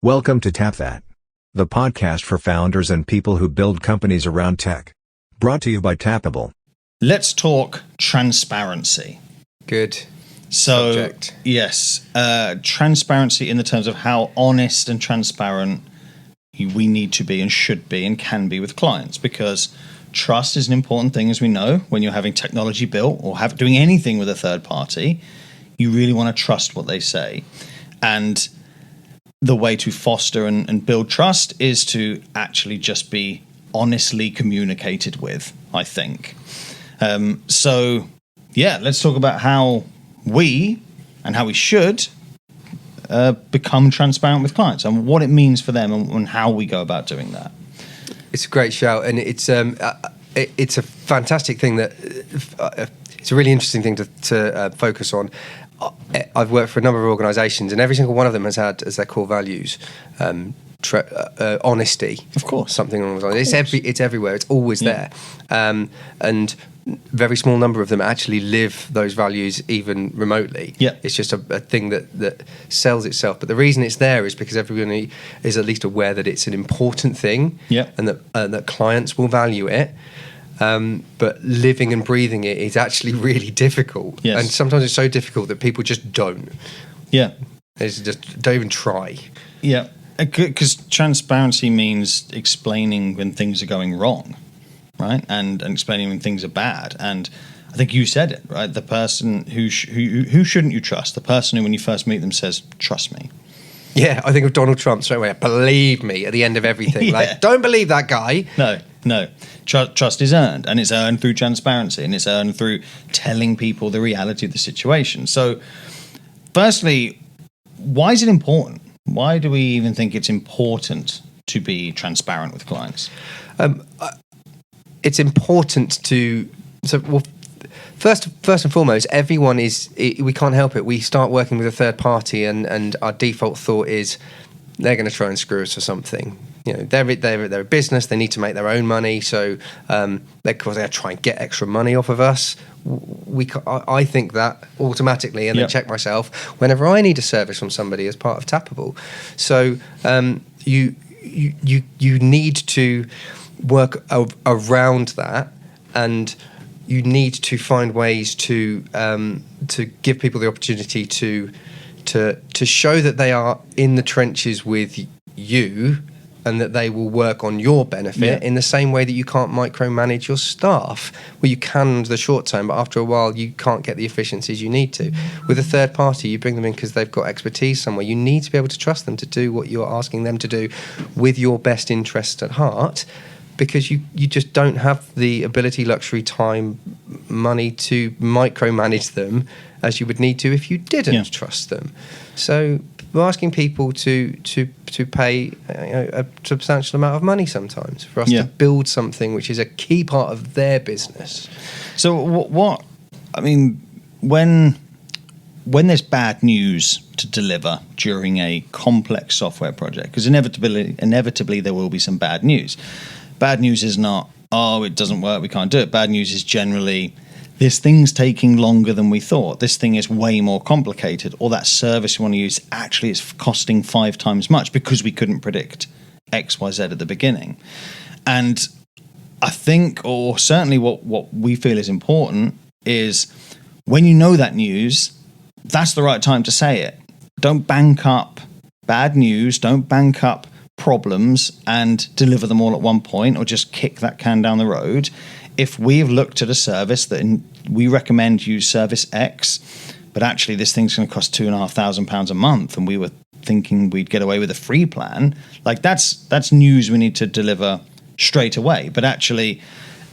Welcome to Tap That, the podcast for founders and people who build companies around tech. Brought to you by Tappable. Let's talk transparency. Good. So, subject. Yes, transparency in the terms of how honest and transparent we need to be and should be and can be with clients, because trust is an important thing, as we know. When you're having technology built or doing anything with a third party, you really want to trust what they say. And the way to foster and build trust is to actually just be honestly communicated with, I think. Let's talk about how we and how we should become transparent with clients and what it means for them and how we go about doing that. It's a great shout, and it's a fantastic thing that it's a really interesting thing to focus on. I've worked for a number of organisations, and every single one of them has had as their core values honesty. Of course, something along those lines. It's everywhere. It's always there, and very small number of them actually live those values even remotely. Yeah, it's just a thing that sells itself. But the reason it's there is because everybody is at least aware that it's an important thing. Yeah, and that clients will value it. But living and breathing it is actually really difficult. Yes. And sometimes it's so difficult that people just don't. Yeah. They just don't even try. Yeah, because transparency means explaining when things are going wrong, right? And explaining when things are bad. And I think you said it, right? The person who shouldn't you trust? The person who, when you first meet them, says, "Trust me." Yeah, I think of Donald Trump straight away. Believe me at the end of everything. Yeah. Like, don't believe that guy. No. Trust is earned, and it's earned through transparency, and it's earned through telling people the reality of the situation. So, firstly, why is it important? Why do we even think it's important to be transparent with clients? It's important to... First and foremost, everyone we can't help it. We start working with a third party, and our default thought is they're going to try and screw us or something. You know, they're a business. They need to make their own money, so they're try and get extra money off of us. I think that automatically, and then check myself whenever I need a service from somebody as part of Tappable. So you need to work around that, and you need to find ways to give people the opportunity to show that they are in the trenches with you, and that they will work on your benefit in the same way that you can't micromanage your staff. Well, you can in the short term, but after a while you can't get the efficiencies you need to. With a third party, you bring them in because they've got expertise somewhere. You need to be able to trust them to do what you're asking them to do with your best interest at heart, because you just don't have the ability, luxury, time, money to micromanage them as you would need to if you didn't trust them. So we're asking people to pay a substantial amount of money sometimes for us to build something which is a key part of their business. So what I mean, when there's bad news to deliver during a complex software project, because inevitably there will be some bad news. Bad news is not, oh, it doesn't work, we can't do it. Bad news is generally, this thing's taking longer than we thought. This thing is way more complicated. Or that service you want to use actually is costing 5 times much because we couldn't predict X, Y, Z at the beginning. And I think, or certainly what we feel is important, is when you know that news, that's the right time to say it. Don't bank up bad news. Don't bank up problems and deliver them all at one point, or just kick that can down the road. If we've looked at a service that we recommend use service X, but actually this thing's going to cost £2,500 a month, and we were thinking we'd get away with a free plan, like that's news we need to deliver straight away. But actually,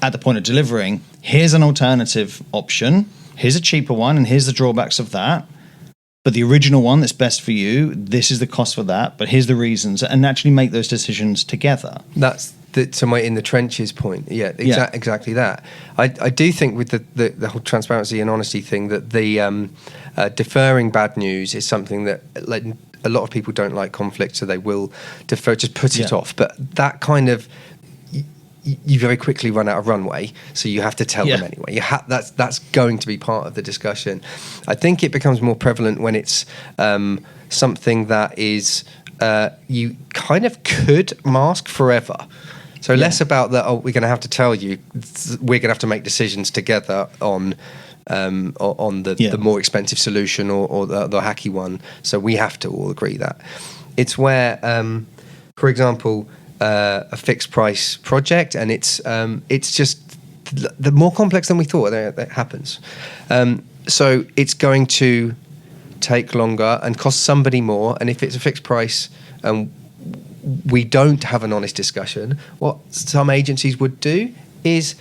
at the point of delivering, here's an alternative option, here's a cheaper one, and here's the drawbacks of that. But the original one that's best for you, this is the cost for that, but here's the reasons, and actually make those decisions together. That's to my in the trenches point. Exactly that. I do think with the whole transparency and honesty thing, that the deferring bad news is something that, like, a lot of people don't like conflict, so they will defer, just put it off. But that kind of, you very quickly run out of runway, so you have to tell them anyway. That's going to be part of the discussion. I think it becomes more prevalent when it's something that is you kind of could mask forever. So less about that. Oh, we're going to have to tell you. We're going to have to make decisions together on the more expensive solution or the hacky one. So we have to all agree that. It's where, for example, a fixed price project, and it's just the more complex than we thought that happens. So it's going to take longer and cost somebody more. And if it's a fixed price and we don't have an honest discussion, what some agencies would do is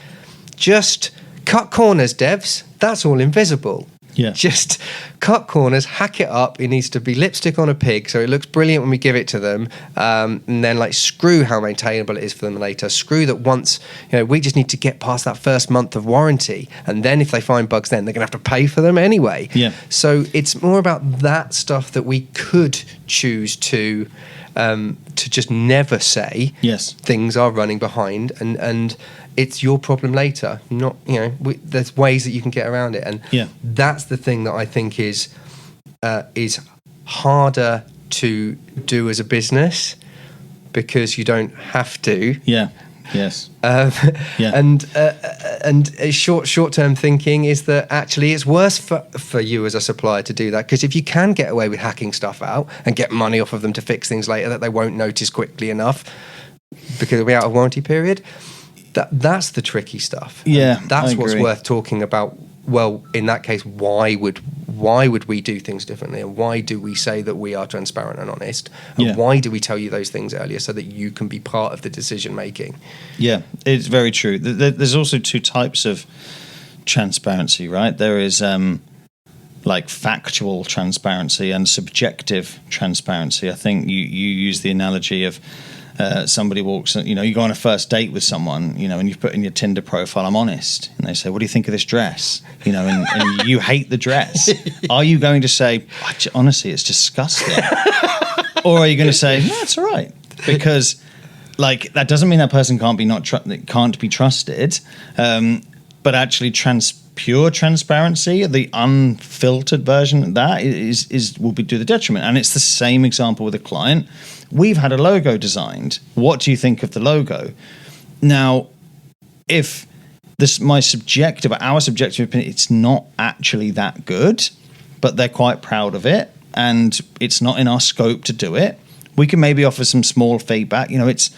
just cut corners, devs. That's all invisible. Yeah. Just cut corners, hack it up. It needs to be lipstick on a pig, so it looks brilliant when we give it to them. And then, like, screw how maintainable it is for them later. Screw that once, we just need to get past that first month of warranty. And then if they find bugs, then they're going to have to pay for them anyway. Yeah. So it's more about that stuff that we could choose to just never say. Yes. Things are running behind, and it's your problem later. Not, there's ways that you can get around it, and that's the thing that I think is harder to do as a business because you don't have to. Yeah. Yes. And short-term thinking is that actually it's worse for you as a supplier to do that, because if you can get away with hacking stuff out and get money off of them to fix things later that they won't notice quickly enough because we're out of warranty period, that's the tricky stuff. Yeah, and that's what's worth talking about. Well, in that case, why would we do things differently, and why do we say that we are transparent and honest, and why do we tell you those things earlier so that you can be part of the decision making? Yeah, it's very true. There's also two types of transparency, right? There is like factual transparency and subjective transparency. I think you use the analogy of somebody walks, you go on a first date with someone, and you've put in your Tinder profile, I'm honest. And they say, what do you think of this dress? And you hate the dress. Are you going to say, honestly, it's disgusting? Or are you going to say, no, it's all right? Because, that doesn't mean that person can't be trusted. But actually pure transparency, the unfiltered version of that will be to the detriment. And it's the same example with a client. We've had a logo designed. What do you think of the logo? Now, if our subjective opinion, it's not actually that good, but they're quite proud of it, and it's not in our scope to do it, we can maybe offer some small feedback. It's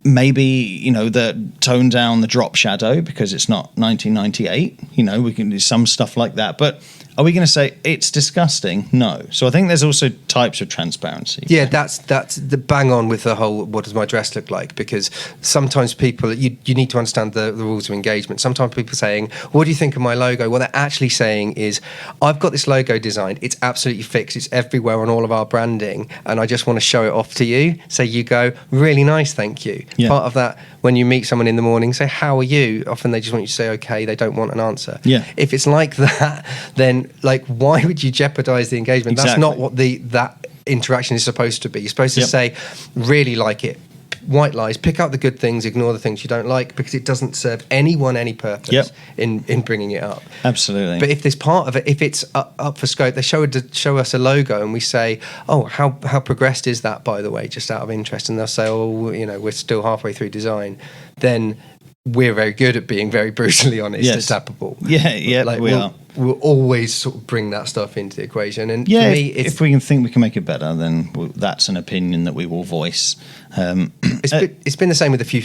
maybe, the tone down the drop shadow because it's not 1998. We can do some stuff like that. But are we going to say it's disgusting? No. So I think there's also types of transparency. Yeah, that's the bang on with the whole, what does my dress look like? Because sometimes people, you need to understand the rules of engagement. Sometimes people are saying, what do you think of my logo? What they're actually saying is, I've got this logo designed. It's absolutely fixed. It's everywhere on all of our branding. And I just want to show it off to you. So you go, really nice, thank you. Yeah. Part of that, when you meet someone in the morning, say, how are you? Often they just want you to say, okay. They don't want an answer. Yeah. If it's like that, then why would you jeopardize the engagement? Exactly. That's not what that interaction is supposed to be. You're supposed to say, really like it. White lies, pick out the good things, ignore the things you don't like, because it doesn't serve anyone any purpose in bringing it up. Absolutely. But if there's part of it, if it's up for scope, they show us a logo and we say, oh, how progressed is that, by the way, just out of interest, and they'll say, oh, we're still halfway through design, then we're very good at being very brutally honest at Tappable. Yeah, we are. We'll always sort of bring that stuff into the equation. And for me, if we can think we can make it better, then that's an opinion that we will voice. It's been the same with a few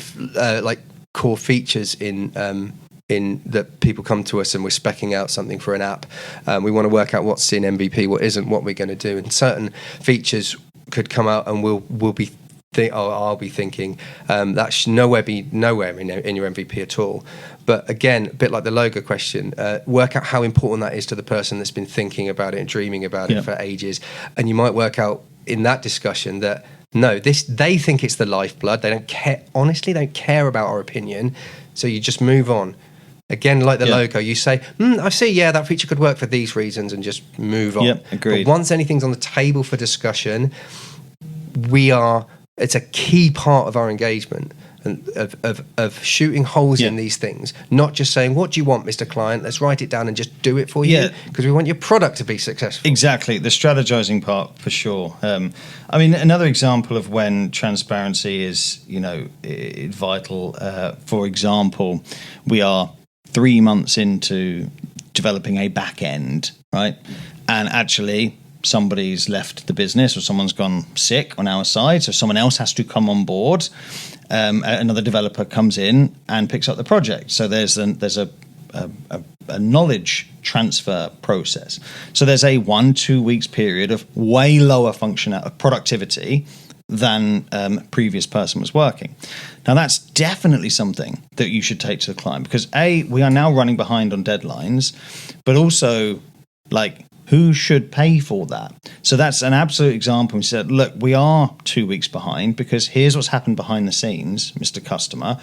core features in that people come to us and we're speccing out something for an app. We want to work out what's in MVP, what isn't, what we're going to do, and certain features could come out and we'll be. I'll be thinking that should nowhere in your MVP at all. But again, a bit like the logo question, work out how important that is to the person that's been thinking about it and dreaming about it for ages. And you might work out in that discussion that no, they think it's the lifeblood. They don't care. Honestly, they don't care about our opinion. So you just move on. Again, like the logo, you say, I see, that feature could work for these reasons, and just move on. Yep, agreed. But once anything's on the table for discussion, it's a key part of our engagement. of shooting holes in these things, not just saying, what do you want, Mr. Client? Let's write it down and just do it for you, because we want your product to be successful. Exactly, the strategizing part for sure. I mean, another example of when transparency is, vital. For example, we are 3 months into developing a back end, right? And actually, somebody's left the business or someone's gone sick on our side, so someone else has to come on board. Another developer comes in and picks up the project. So there's a knowledge transfer process. So there's a 1-2 weeks period of way lower productivity than previous person was working. Now that's definitely something that you should take to the client, because we are now running behind on deadlines, but also who should pay for that? So that's an absolute example. We said, look, we are 2 weeks behind because here's what's happened behind the scenes, Mr. Customer.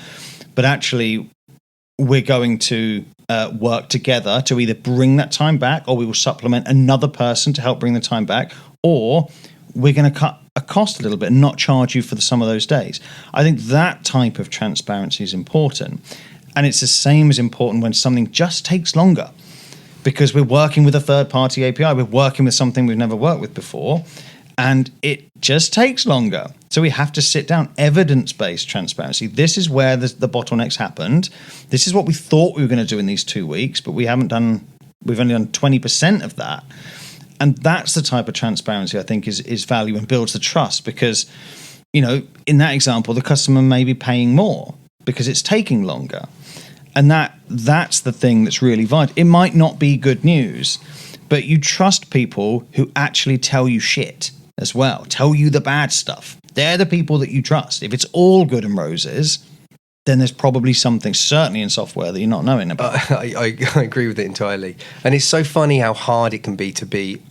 But actually, we're going to work together to either bring that time back, or we will supplement another person to help bring the time back, or we're going to cut a cost a little bit and not charge you for some of those days. I think that type of transparency is important. And it's the same as important when something just takes longer, because we're working with a third-party API. We're working with something we've never worked with before, and it just takes longer. So we have to sit down. Evidence-based transparency. This is where the bottlenecks happened. This is what we thought we were going to do in these 2 weeks, but we've only done 20% of that. And that's the type of transparency I think is value and builds the trust, because, in that example, the customer may be paying more because it's taking longer. And that's the thing that's really vital. It might not be good news, but you trust people who actually tell you shit as well, tell you the bad stuff. They're the people that you trust. If it's all good and roses, then there's probably something, certainly in software, that you're not knowing about. I agree with it entirely. And it's so funny how hard it can be to be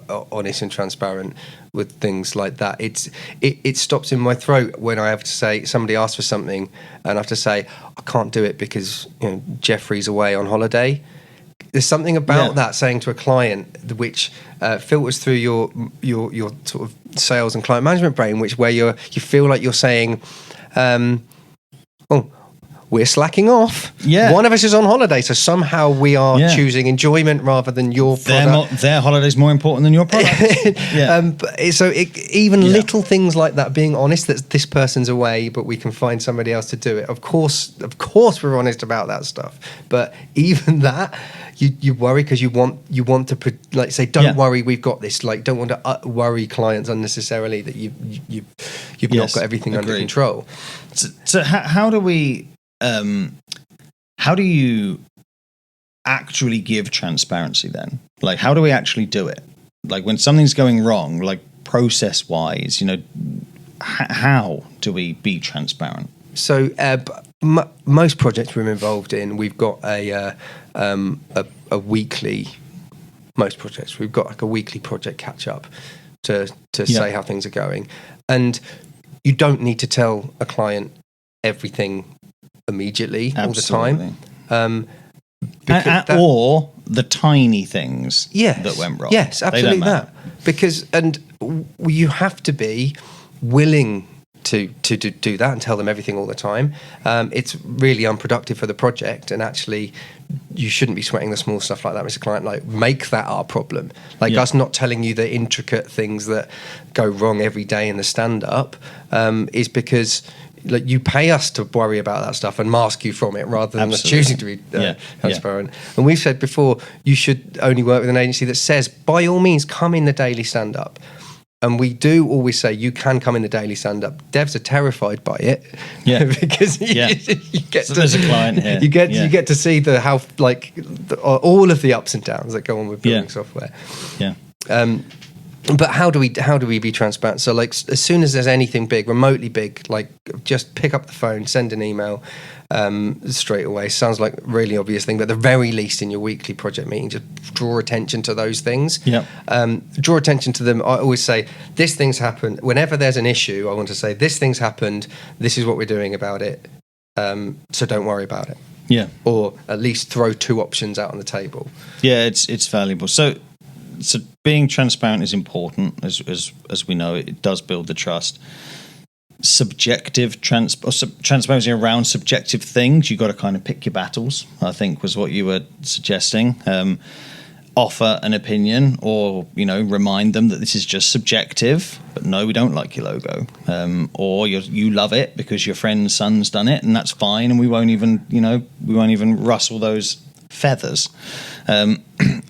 honest and transparent with things like that. It stops in my throat when I have to say, somebody asks for something and I have to say, I can't do it because Jeffrey's away on holiday. There's something about that, saying to a client, which filters through your sort of sales and client management brain, where you feel like you're saying, we're slacking off. Yeah. One of us is on holiday, so somehow we are choosing enjoyment rather than your product. Their holiday's more important than your product. Little things like that, being honest that this person's away, but we can find somebody else to do it. Of course, we're honest about that stuff. But even that, you worry because you want to say, don't worry, we've got this. Don't want to worry clients unnecessarily that you've not got everything under control. So how do we? How do you actually give transparency then? How do we actually do it? When something's going wrong, process-wise, how do we be transparent? So most projects we're involved in, we've got a weekly. Most projects we've got a weekly project catch-up to say how things are going, and you don't need to tell a client everything immediately. Absolutely. All the time, or the tiny things that went wrong. Yes, absolutely that. Because you have to be willing to do that and tell them everything all the time. It's really unproductive for the project, and actually you shouldn't be sweating the small stuff like that, Mr. Client. Make that our problem. Us not telling you the intricate things that go wrong every day in the stand-up is because you pay us to worry about that stuff and mask you from it rather than us choosing to be transparent. And we've said before, you should only work with an agency that says, by all means, come in the daily stand-up. And we do always say, you can come in the daily stand-up. Devs are terrified by it. Yeah. Because you get there's a client here. You get to see all of the ups and downs that go on with building software. Yeah. But how do we be transparent? So as soon as there's anything big, remotely big, just pick up the phone, send an email straight away. Sounds like a really obvious thing, but at the very least in your weekly project meeting, just draw attention to those things. Yeah. Draw attention to them. I always say, this thing's happened. Whenever there's an issue, I want to say, this thing's happened. This is what we're doing about it. So don't worry about it. Yeah. Or at least throw two options out on the table. Yeah, it's valuable. So being transparent is important, as we know. It does build the trust. subjective transparency around subjective things. You got to kind of pick your battles, I think was what you were suggesting. Offer an opinion, or remind them that this is just subjective, but no, we don't like your logo, or you love it because your friend's son's done it, and that's fine, and we won't even rustle those feathers.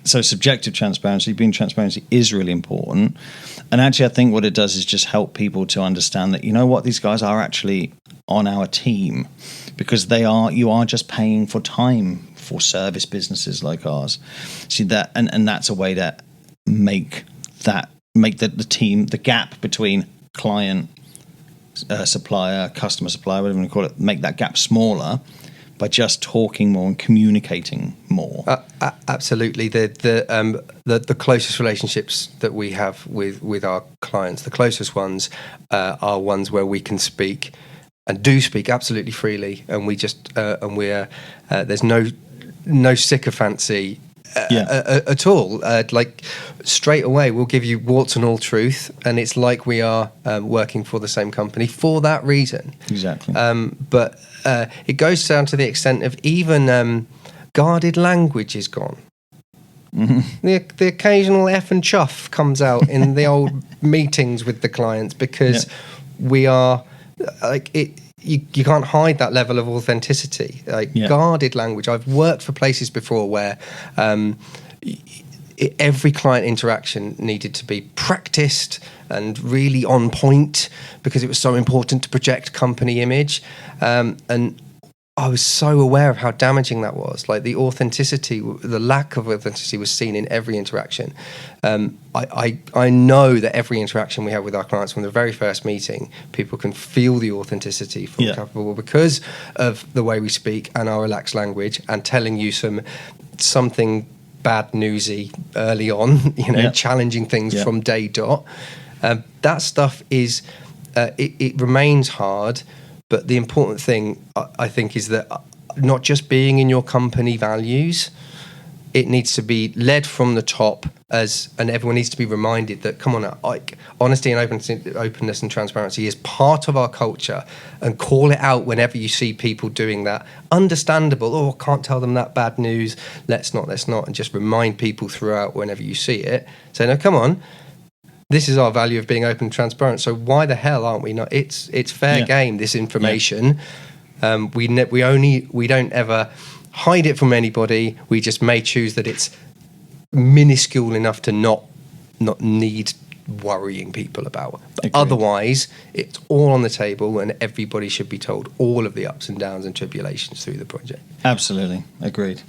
So subjective transparency, being transparency, is really important. And actually, I think what it does is just help people to understand that, these guys are actually on our team, because you are just paying for time for service businesses like ours. See that, and that's a way to make the team, the gap between client, supplier, customer, supplier, whatever you call it, make that gap smaller by just talking more and communicating more. Absolutely. The closest relationships that we have with our clients, the closest ones are ones where we can speak and do speak absolutely freely, and we just there's no sycophancy at all. Like straight away, we'll give you warts and all truth, and it's like we are working for the same company for that reason. Exactly. But it goes down to the extent of even guarded language is gone. Mm-hmm. The occasional F and chuff comes out in the old meetings with the clients, because we are like it. You can't hide that level of authenticity. Guarded language. I've worked for places before where every client interaction needed to be practiced and really on point, because it was so important to project company image. And I was so aware of how damaging that was. Like the lack of authenticity was seen in every interaction. I know that every interaction we have with our clients from the very first meeting, people can feel the authenticity from Capable because of the way we speak and our relaxed language, and telling you something bad newsy early on, challenging things from day dot. That stuff is, it remains hard. But the important thing, I think, is that not just being in your company values, it needs to be led from the top, and everyone needs to be reminded that, come on, honesty and openness and transparency is part of our culture, and call it out whenever you see people doing that. Understandable, I can't tell them that bad news, let's not, and just remind people throughout whenever you see it. Say, no, come on. This is our value of being open and transparent. So why the hell aren't we not? It's fair game. This information, we don't ever hide it from anybody. We just may choose that it's minuscule enough to not need worrying people about. But otherwise, it's all on the table, and everybody should be told all of the ups and downs and tribulations through the project. Absolutely, agreed.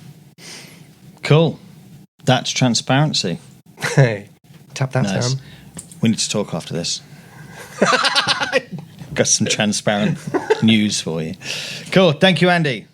Cool. That's transparency. Hey, tap that sound. We need to talk after this. Got some transparent news for you. Cool. Thank you, Andy.